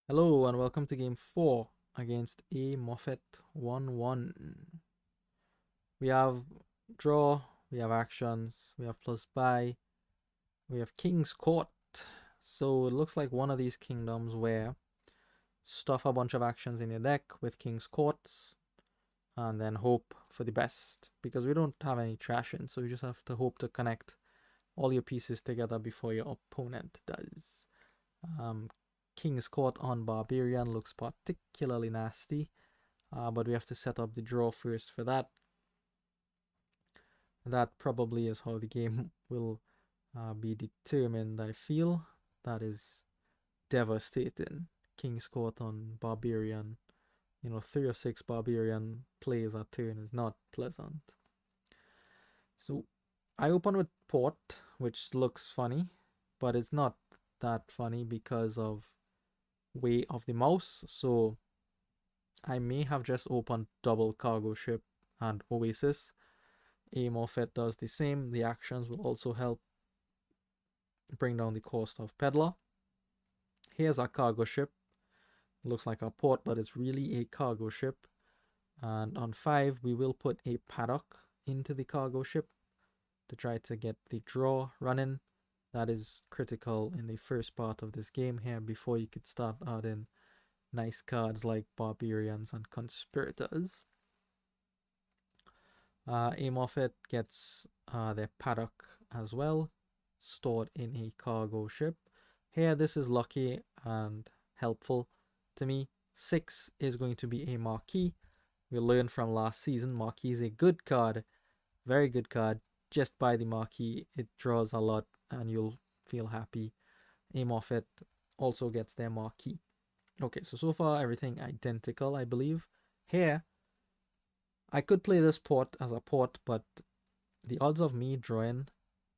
Hello and welcome to game 4 against amoffett11. We have draw, we have actions, we have plus buy, we have King's Court. So it looks like one of these kingdoms where stuff a bunch of actions in your deck with King's Courts and then hope for the best because we don't have any trash in, so you just have to hope to connect all your pieces together before your opponent does. Um, King's Court on Barbarian looks particularly nasty, but we have to set up the draw first for that. That probably is how the game will be determined, I feel. That is devastating. King's Court on Barbarian. 3 or 6 Barbarian plays a turn is not pleasant. So I open with Port, which looks funny, but it's not that funny because of way of the mouse. So I may have just opened double cargo ship and Oasis. Amoffett does the same. The actions will also help bring down the cost of Peddler. Here's our cargo ship. It looks like a port, but it's really a cargo ship. And on 5, we will put a paddock into the cargo ship to try to get the draw running. That is critical in the first part of this game here before you could start adding nice cards like Barbarians and Conspirators. Amoffett gets their paddock as well, stored in a cargo ship. Here, this is lucky and helpful to me. 6 is going to be a marquee. We learned from last season, marquee is a good card, very good card. Just buy the marquee, it draws a lot and you'll feel happy. Amoffett also gets their marquee. Okay, so far everything identical, I believe. Here, I could play this port as a port, but the odds of me drawing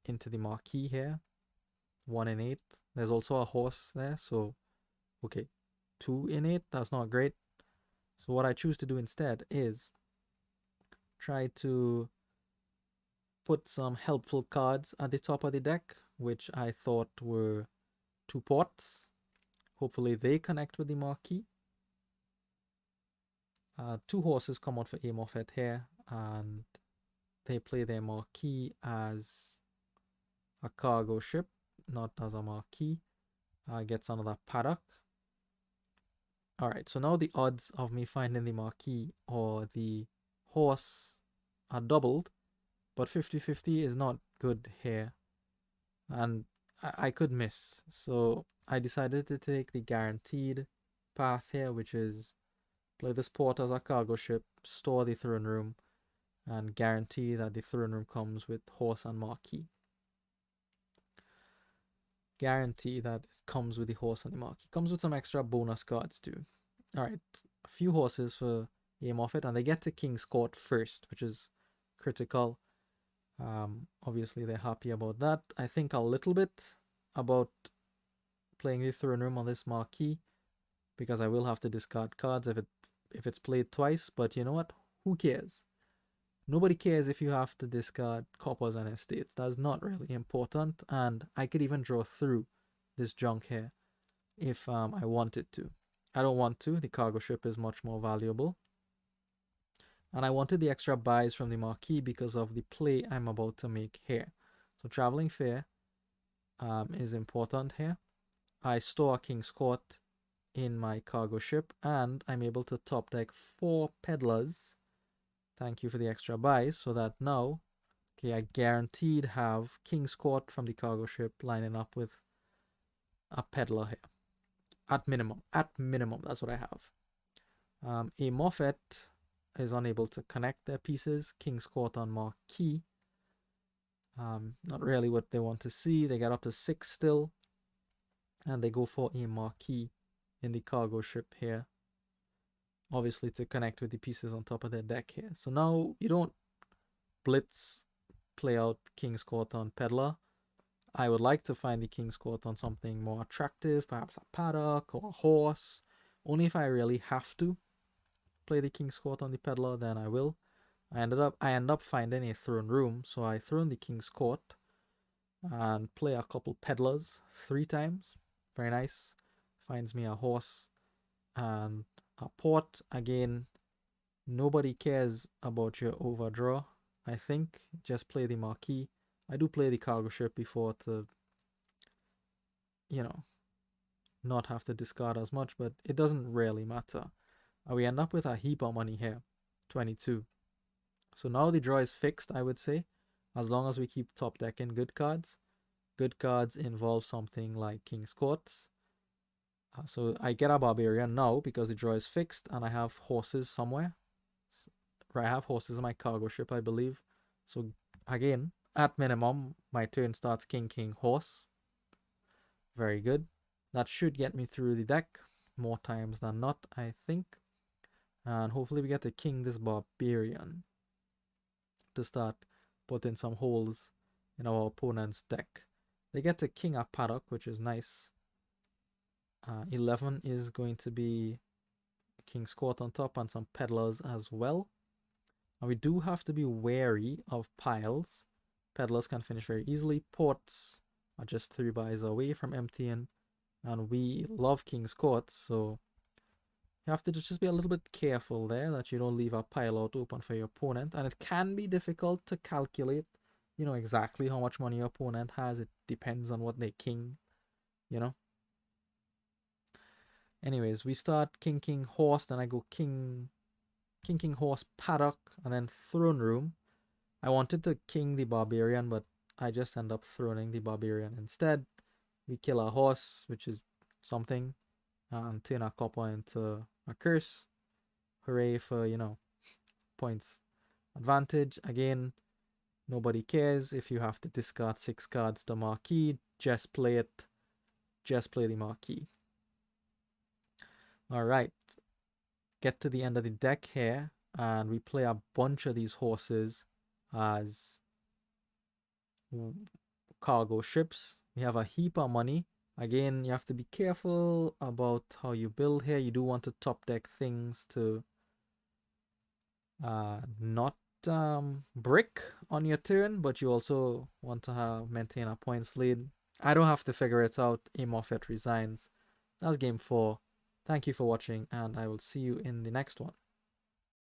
into the marquee here, 1 in 8. There's also a horse there, so okay, 2 in 8, that's not great. So what I choose to do instead is try to put some helpful cards at the top of the deck, which I thought were 2 ports. Hopefully they connect with the marquee. 2 horses come out for Amoffett here, and they play their marquee as a cargo ship, not as a marquee. Gets another paddock. Alright, so now the odds of me finding the marquee or the horse are doubled, but 50-50 is not good here. And I could miss. So I decided to take the guaranteed path here, which is play this port as a cargo ship, store the throne room, and guarantee that the throne room comes with horse and marquee. Guarantee that it comes with the horse and the marquee. Comes with some extra bonus cards too. Alright, a few horses for Amoffett, and they get to King's Court first, which is critical. Obviously, they're happy about that. I think a little bit about playing the throne room on this marquee because I will have to discard cards if it's played twice. But you know what? Who cares? Nobody cares if you have to discard coppers and estates. That's not really important, and I could even draw through this junk here if I wanted to. I don't want to. The cargo ship is much more valuable. And I wanted the extra buys from the marquee because of the play I'm about to make here. So traveling fair is important here. I store King's Court in my cargo ship and I'm able to top deck 4 peddlers. Thank you for the extra buys, so that now, okay, I guaranteed have King's Court from the cargo ship lining up with a peddler here. At minimum, that's what I have. Amoffett is unable to connect their pieces. King's Court on marquee. Not really what they want to see. They get up to 6 still. And they go for a marquee in the cargo ship here. Obviously to connect with the pieces on top of their deck here. So now you don't blitz play out King's Court on Peddler. I would like to find the King's Court on something more attractive, perhaps a paddock or a horse. Only if I really have to play the King's Court on the Peddler, then I will. I end up finding a throne room, so I throne the King's Court and play a couple peddlers 3 times. Very nice. Finds me a horse And a port, again, nobody cares about your overdraw. I think just play the marquee. I do play the cargo ship before to, you know, not have to discard as much, but it doesn't really matter. And we end up with a heap of money here, 22. So now the draw is fixed, I would say, as long as we keep top decking good cards. Good cards involve something like King's Courts. So I get a Barbarian now because the draw is fixed and I have horses somewhere. I have horses in my cargo ship, I believe. So again, at minimum, my turn starts King, King, Horse. Very good. That should get me through the deck more times than not, I think. And hopefully we get to King this Barbarian to start putting some holes in our opponent's deck. They get to King a Paddock, which is nice. 11 is going to be King's Court on top and some peddlers as well. And we do have to be wary of piles. Peddlers can finish very easily. Ports are just 3 buys away from emptying. And we love King's Court, so you have to just be a little bit careful there that you don't leave a pile out open for your opponent. And it can be difficult to calculate, exactly how much money your opponent has. It depends on what they king, you know. Anyways, we start King, King, Horse, then I go King, King, King, Horse, Paddock, and then Throne Room. I wanted to king the Barbarian, but I just end up throning the Barbarian instead. We kill a horse, which is something, and turn a copper into a curse. Hooray for, points advantage. Again, nobody cares if you have to discard 6 cards to marquee. Just play it. Just play the marquee. Alright. Get to the end of the deck here, and we play a bunch of these horses as cargo ships. We have a heap of money. Again, you have to be careful about how you build here. You do want to top deck things to not brick on your turn, but you also want to maintain a points lead. I don't have to figure it out. Amoffett resigns. That's game 4. Thank you for watching, and I will see you in the next one.